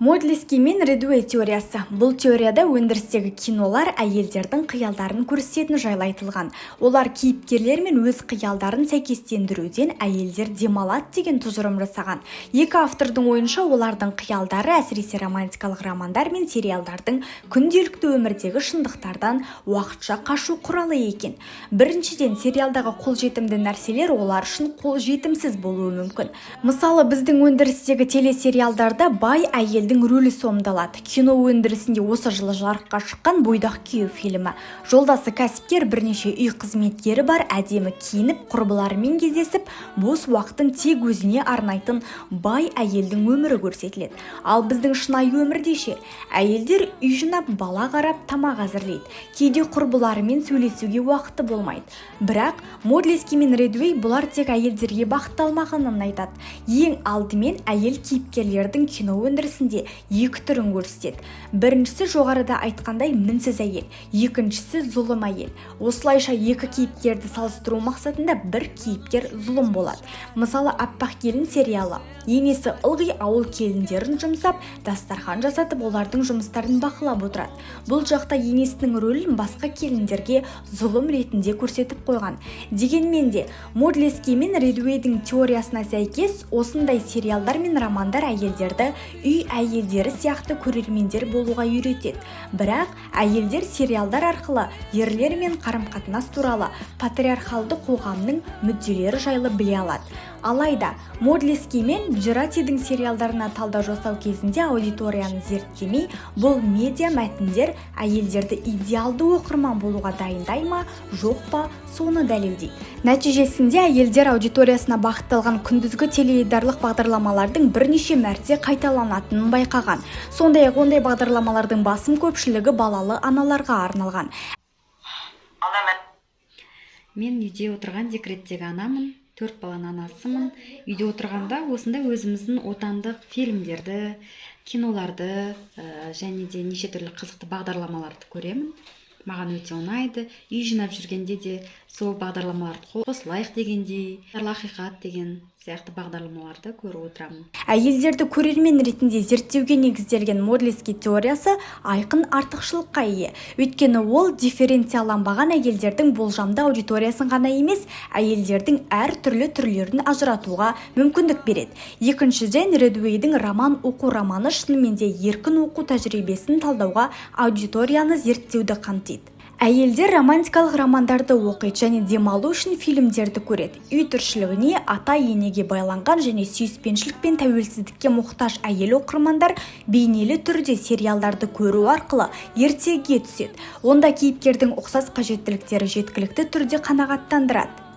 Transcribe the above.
Модлески мен Редуэй теориясы. Бұл теорияда өндірістегі кинолар әйелдердің қиялдарын көрсететін жайлы айтылған. Олар кейіпкерлер мен өз қиялдарын сәйкестендіруден әйелдер демалады деген тұжырым жасаған. Екі автордың ойынша олардың қиялдары әсіресе романтикалық романдар мен сериалдардың күнделікті өмірдегі шындықтардан уақытша қашу құралы екен. Біріншіден, сериалдағы қолжетімді нәрселер олар үшін қолжетімсіз болуы мүмкін. Мысалы, біздің өндірістегі телесериалдарда бай әйелдің рөлі сомдалады. Кино өндірісінде осы жылы жарыққа шыққан «Бойдақ күйеу» фильмі. Жолдасы кәсіпкер, бірнеше үй қызметкері бар, әдемі киініп, құрбыларымен кездесіп, бос уақытын тек өзіне арнайтын бай әйелдің өмірі көрсетіледі. Ал біздің шынайы өмірде ше, әйелдер үй жинап, бала қарап, тамақ әзірлейді. Кейде құрбыларымен сөйлесуге уақыты болмайды. Бірақ Модлески мен Редуэй бұлар тек әйелдерге бағытталмағанын айтады. Ең алдымен әйел кейіпкерлердің кино өндірісінде екі түрін көрсетеді. Біріншісі жоғарыда айтқандай мінсіз әйел, екіншісі зұлым әйел. Осылайша екі кейіпкерді салыстыру мақсатында бір кейіпкер зұлым болады. Мысалы, «Аппақ келін» сериалы. Енесі ылғи ауыл келіндерін жұмсап, дастархан жасатып, олардың жұмыстарын бақылап отырады. Бұл жақта енесінің рөлін басқа келіндерге зұлым ретінде көрсетіп қойған. Дегенмен де, Модлески мен Редуэйдің теориясына сәйкес, осындай сериалдар мен романдар әйелдерді үй әйелдері сияқты көрермендер болуға үйретеді. Бірақ әйелдер сериалдар арқылы ерлермен қарым-қатынас туралы патриархалды қоғамның мүдделері жайлы біле алады. Алайда, Модлески мен Джератидің сериалдарына талдау жасау кезінде аудиторияны зерттемей, бұл медиа мәтіндер әйелдерді идеалды оқырман болуға дайындай ма, жоқ па, соны дәлелдейді. Нәтижесінде әйелдер аудиториясына бағытталған күндізгі теледидарлық бағдарламалардың бірнеше мәрте қайталанатынын байқаған. Сондай-ақ ондай бағдарламалардың басым көпшілігі балалы аналарға арналған. Мен үйде отырған декреттегі анамын. 4 баланың анасымын. Үйде отырғанда осында өзіміздің отандық фильмдерді, киноларды және де неше түрлі қызықты бағдарламаларды көремін. Маған өте ұнайды. Үй жинап жүргенде де сол бағдарламаларды қосылайық дегендей, ақиқат деген сияқты бағдарламаларды көріп отырамын. Әйелдерді көрермен ретінде зерттеуге негізделген Модлески теориясы айқын артықшылыққа ие. Өйткені ол дифференцияланбаған әйелдердің болжамды аудиториясын ғана емес, әйелдердің әр түрлі түрлерін ажыратуға мүмкіндік береді. Екіншіден, Редуэйдің роман оқу романы шынымен де еркін оқу тәжірибесін талдауға аудиторияны зерттеуді қамтиды. Әйелдер романтикалық романдарды оқиды және демалу үшін фильмдерді көреді. Үй тіршілігіне, ата-енеге байланған және сүйіспеншілік пен тәуелсіздікке мұқтаж әйел оқырмандар бейнелі түрде сериалдарды көру арқылы ертегіге түседі. Онда кейіпкердің ұқсас қажеттіліктері жеткілікті түрде қанағаттандырады.